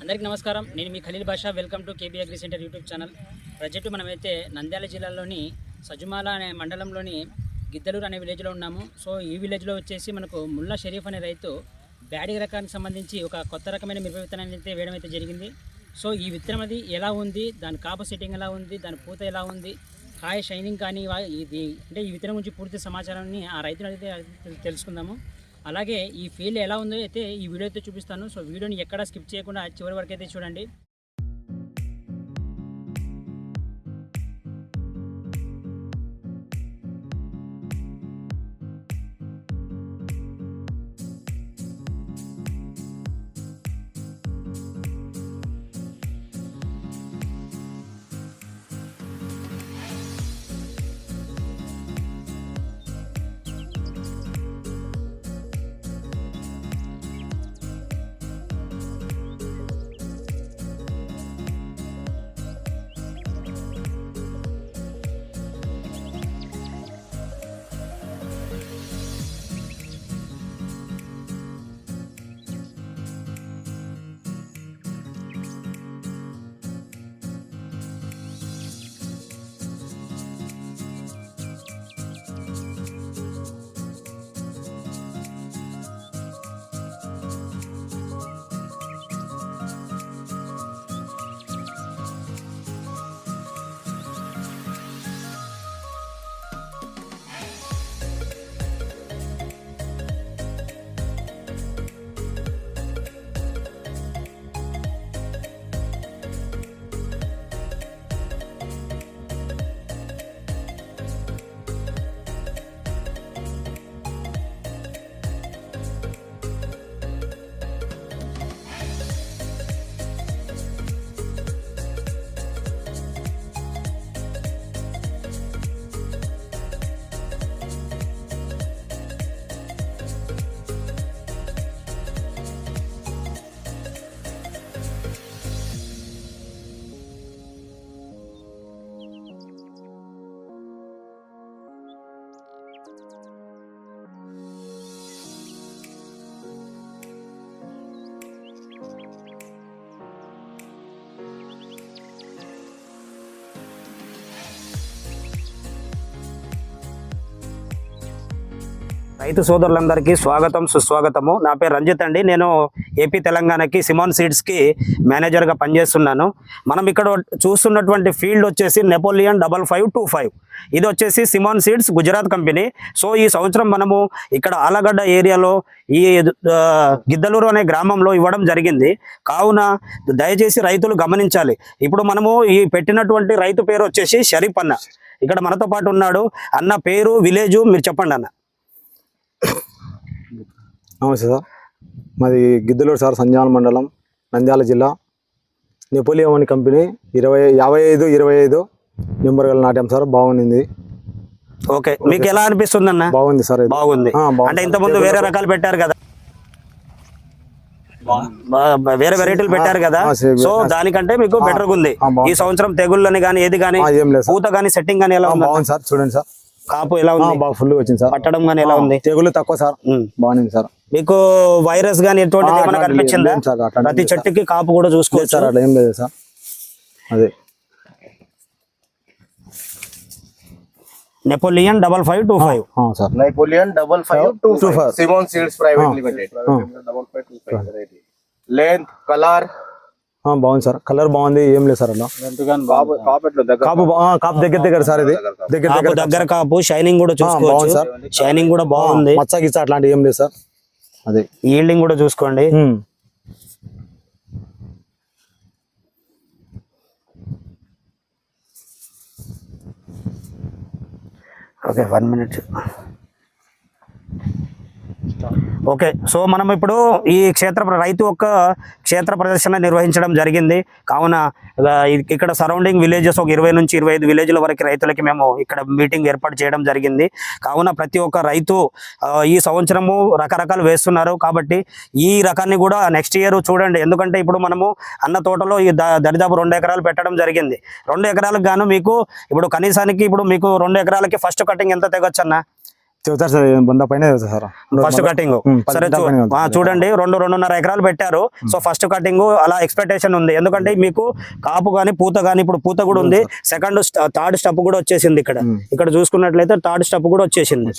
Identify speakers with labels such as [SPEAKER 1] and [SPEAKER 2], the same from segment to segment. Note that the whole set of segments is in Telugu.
[SPEAKER 1] అందరికీ నమస్కారం. నేను మీ Khaleel Basha. Welcome to KB agri centre YouTube channel. Present మనమైతే నంద్యాల జిల్లాలోని సజుమాల అనే మండలంలోని గిద్దలూరు అనే విలేజ్లో ఉన్నాము. సో ఈ విలేజ్లో వచ్చేసి మనకు ముల్లా షరీఫ్ అనే రైతు బ్యాడీ రకానికి సంబంధించి ఒక కొత్త రకమైన మిరప విత్తనాన్ని అయితే వేయడం అయితే జరిగింది. సో ఈ విత్తనం అది ఎలా ఉంది, దాని కాపు సెట్టింగ్ ఎలా ఉంది, దాని పూత ఎలా ఉంది, కాయ షైనింగ్ కానీ ఇది అంటే ఈ విత్తనం గురించి పూర్తి సమాచారాన్ని ఆ రైతుని అయితే తెలుసుకుందాము. అలాగే ఈ ఫీల్డ్ ఎలా ఉందో అయితే ఈ వీడియో అయితే చూపిస్తాను. సో వీడియోని ఎక్కడా స్కిప్ చేయకుండా చివరి వరకు అయితే చూడండి.
[SPEAKER 2] రైతు సోదరులందరికీ స్వాగతం సుస్వాగతము. నా పేరు రంజిత్ అండి. నేను ఏపీ తెలంగాణకి సిమాన్ సీడ్స్కి మేనేజర్గా పనిచేస్తున్నాను. మనం ఇక్కడ చూస్తున్నటువంటి ఫీల్డ్ వచ్చేసి నెపోలియన్ 5525. ఇది వచ్చేసి సిమాన్ సీడ్స్ గుజరాత్ కంపెనీ. సో ఈ సంవత్సరం మనము ఇక్కడ ఆలగడ్డ ఏరియాలో ఈ గిద్దలూరు అనే గ్రామంలో ఇవ్వడం జరిగింది. కావున దయచేసి రైతులు గమనించాలి. ఇప్పుడు మనము ఈ పెట్టినటువంటి రైతు పేరు వచ్చేసి షరీఫ్ అన్న. ఇక్కడ మనతో పాటు ఉన్నాడు. అన్న పేరు, విలేజు మీరు చెప్పండి అన్న.
[SPEAKER 3] నమస్తే సార్, మాది గిద్దలూరు సార్, సంజాల మండలం, నంద్యాల జిల్లా. నెపోలియన్ అని కంపెనీ 5525 నెంబర్ గల నాట్యం సార్. బాగుంది.
[SPEAKER 2] ఓకే, మీకు ఎలా అనిపిస్తుంది అన్న?
[SPEAKER 3] బాగుంది సార్.
[SPEAKER 2] బాగుంది అంటే ఇంతకుముందు వేరే రకాలు పెట్టారు కదా, వేరే వెరైటీలు పెట్టారు కదా, సో దానికంటే మీకు బెటర్ ఉంది. ఈ సంవత్సరం తెగుళ్ళని కానీ ఏది కానీ పూత కానీ సెట్టింగ్ కానీ ఎలా ఉంది?
[SPEAKER 3] బాగుంది సార్. చూడండి సార్,
[SPEAKER 2] కాపు ఎలా ఉంది?
[SPEAKER 3] బాగా ఫుల్ వచ్చింది సార్.
[SPEAKER 2] పట్టడం కానీ ఎలా ఉంది?
[SPEAKER 3] తెగులు తక్కువ సార్. బాగుంది సార్.
[SPEAKER 2] మీకు వైరస్ గానీ ఎటువంటిది ఏమైనా కనిపించిందా? ప్రతి చెట్టుకి కాపు కూడా చూసుకోవచ్చు
[SPEAKER 3] సార్. అట్లా ఏం లేదు సార్. అదే
[SPEAKER 2] Napoleon 5525
[SPEAKER 3] sir.
[SPEAKER 4] Napoleon 5525 Simon seeds private limited. 5525 length, colour
[SPEAKER 3] బాగుంది సార్. కలర్ బాగుంది. ఏం లేదు సార్. అలా కాపు దగ్గర సార్. ఇది
[SPEAKER 2] దగ్గర కాపు షైనింగ్ కూడా చూసుకోవచ్చు. షైనింగ్ కూడా బాగుంది.
[SPEAKER 3] మచ్చ గిచ్చ అట్లాంటి ఏం లేదు సార్. అదే
[SPEAKER 2] ఈల్డింగ్ కూడా చూసుకోండి. Okay, 1 minute. ఓకే, సో మనం ఇప్పుడు ఈ రైతు యొక్క క్షేత్ర ప్రదర్శన నిర్వహించడం జరిగింది. కావున ఇక్కడ సరౌండింగ్ విలేజెస్ ఒక 20 నుంచి 25 విలేజ్ల వరకు రైతులకి మేము ఇక్కడ మీటింగ్ ఏర్పాటు చేయడం జరిగింది. కావున ప్రతి ఒక్క రైతు ఈ సంవత్సరము రకరకాలు వేస్తున్నారు. కాబట్టి ఈ రకాన్ని కూడా నెక్స్ట్ ఇయర్ చూడండి. ఎందుకంటే ఇప్పుడు మనము అన్న తోటలో ఈ దరిదాపు 2 ఎకరాలు పెట్టడం జరిగింది. 2 ఎకరాలకు గాను మీకు ఇప్పుడు కనీసానికి ఇప్పుడు మీకు 2 ఎకరాలకి ఫస్ట్ కటింగ్ ఎంత తెగొచ్చు అన్న?
[SPEAKER 3] చెబుతారు సార్ 100 పైన చెబుతారు సార్
[SPEAKER 2] ఫస్ట్ కటింగ్ సరే చూడండి 2.5 ఎకరాలు పెట్టారు. సో ఫస్ట్ కటింగ్ అలా ఎక్స్పెక్టేషన్ ఉంది, ఎందుకంటే మీకు కాపు కానీ పూత కానీ ఇప్పుడు పూత కూడా ఉంది. సెకండ్ థర్డ్ స్టెప్ కూడా వచ్చేసింది. ఇక్కడ చూసుకున్నట్లయితే థర్డ్ స్టెప్ కూడా వచ్చేసింది.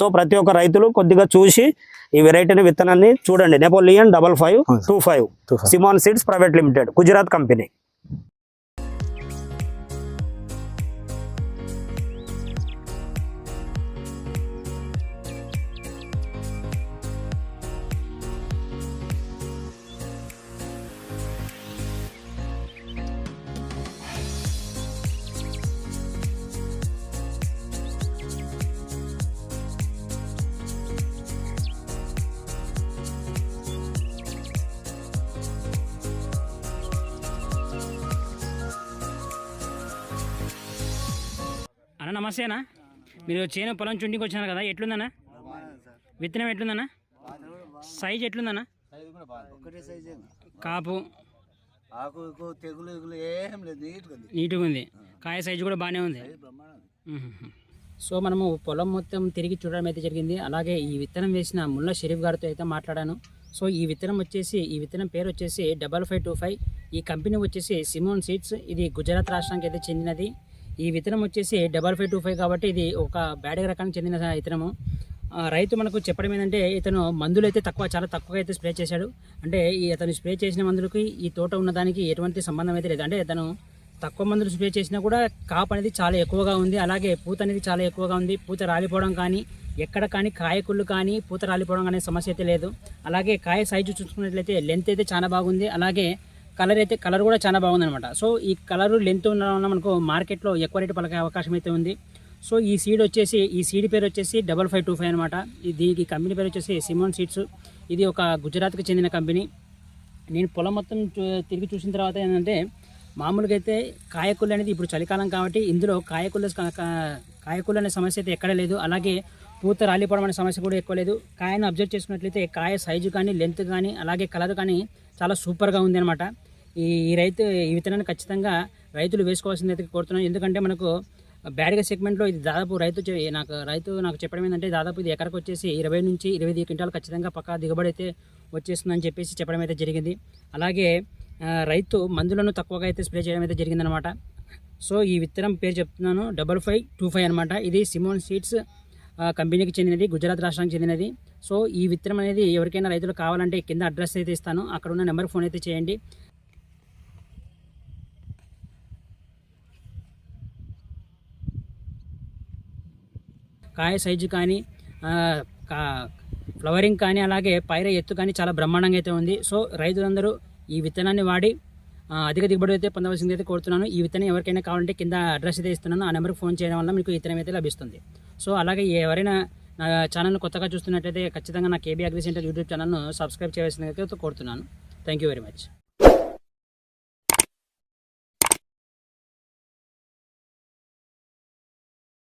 [SPEAKER 2] సో ప్రతి ఒక్క రైతులు కొద్దిగా చూసి ఈ వెరైటీని విత్తనాన్ని చూడండి. Napoleon 5525 Simon seeds private limited, Gujarat company.
[SPEAKER 1] అన్న నమస్తే అన్న, మీరు చేను పొలం చుండికి వచ్చినారు కదా, ఎట్లుందన్నా విత్తనం? ఎట్లుందన్నా సైజ్? ఎట్లుందన్నా కాపు? నీట్గా ఉంది. కాయ సైజు కూడా బాగానే ఉంది. సో మనము పొలం మొత్తం తిరిగి చూడడం అయితే జరిగింది. అలాగే ఈ విత్తనం వేసిన ముల్లా షరీఫ్ గారితో అయితే మాట్లాడాను. సో ఈ విత్తనం పేరు వచ్చేసి 5525. ఈ కంపెనీ వచ్చేసి సిమోన్ సీడ్స్. ఇది గుజరాత్ రాష్ట్రానికి అయితే చెందినది. ఈ విత్తనం వచ్చేసి 5525 కాబట్టి ఇది ఒక బ్యాడగ రకానికి చెందిన విత్తనము. రైతు మనకు చెప్పడం ఏంటంటే ఇతను మందులు అయితే చాలా తక్కువగా అయితే స్ప్రే చేశాడు. అంటే అతను స్ప్రే చేసిన మందులకి ఈ తోట ఉన్నదానికి ఎటువంటి సంబంధం అయితే లేదు. అంటే అతను తక్కువ మందులు స్ప్రే చేసినా కూడా కాపు అనేది చాలా ఎక్కువగా ఉంది. అలాగే పూత అనేది చాలా ఎక్కువగా ఉంది. పూత రాలిపోవడం కానీ ఎక్కడ కానీ కాయకుళ్ళు కానీ పూత రాలిపోవడం అనే సమస్య అయితే లేదు. అలాగే కాయ సైజు చూసుకున్నట్లయితే లెంత్ అయితే చాలా బాగుంది. అలాగే కలర్ కూడా చాలా బాగుంది అనమాట. సో ఈ కలరు లెంత్ ఉండడం వల్ల మనకు మార్కెట్లో ఎక్కువ రేటు పలికే అవకాశం అయితే ఉంది. సో ఈ సీడ్ పేరు వచ్చేసి 5525 అనమాట. ఈ కంపెనీ పేరు వచ్చేసి సిమోన్ సీడ్స్. ఇది ఒక గుజరాత్కి చెందిన కంపెనీ. నేను పొలం మొత్తం తిరిగి చూసిన తర్వాత ఏంటంటే మామూలుగా అయితే కాయకుళ్ళు అనేది ఇప్పుడు చలికాలం కాబట్టి ఇందులో కాయకుళ్ళు అనే సమస్య అయితే ఎక్కడ లేదు. అలాగే పూత రాలిపోవడం అనే సమస్య కూడా ఎక్కువ లేదు. కాయను అబ్జర్వ్ చేసుకున్నట్లయితే కాయ సైజు కానీ లెంత్ కానీ అలాగే కలర్ కానీ చాలా సూపర్గా ఉంది అనమాట. ఈ విత్తనాన్ని ఖచ్చితంగా రైతులు వేసుకోవాల్సింది అయితే కోరుతున్నాను. ఎందుకంటే మనకు బ్యాడ్గా సెగ్మెంట్లో ఇది దాదాపు రైతు నాకు చెప్పడం ఏంటంటే దాదాపు ఇది ఎకరకు వచ్చేసి 20 నుంచి 25 క్వింటాలు ఖచ్చితంగా పక్కా దిగుబడి అయితే వచ్చేస్తుందని చెప్పేసి చెప్పడం అయితే జరిగింది. అలాగే రైతు మందులను తక్కువగా అయితే స్ప్రే చేయడం అయితే జరిగిందనమాట. సో ఈ విత్తనం పేరు చెప్తున్నాను 5525 అనమాట. ఇది సిమోన్ సీడ్స్ కంపెనీకి చెందినది, గుజరాత్ రాష్ట్రానికి చెందినది. సో ఈ విత్తనం అనేది ఎవరికైనా రైతులు కావాలంటే కింద అడ్రస్ అయితే ఇస్తాను, అక్కడ ఉన్న నెంబర్కి ఫోన్ అయితే చేయండి. కాయ సైజు కానీ ఫ్లవరింగ్ కానీ అలాగే పైర ఎత్తు కానీ చాలా బ్రహ్మాండంగా అయితే ఉంది. సో రైతులందరూ ఈ విత్తనాన్ని వాడి అధిక దిగుబడి అయితే పొందవలసింది అయితే కోరుతున్నాను. ఈ విత్తనం ఎవరికైనా కావాలంటే కింద అడ్రస్ అయితే ఇస్తున్నాను, ఆ నెంబర్కి ఫోన్ చేయడం వల్ల మీకు విత్తనం అయితే లభిస్తుంది. సో అలాగే ఎవరైనా నా ఛానల్ను కొత్తగా చూస్తున్నట్లయితే ఖచ్చితంగా నా కేబీ అగ్రి సెంటర్ యూట్యూబ్ ఛానల్ను సబ్స్క్రైబ్ చేయవలసిందిగా కోరుతున్నాను. Thank you very much.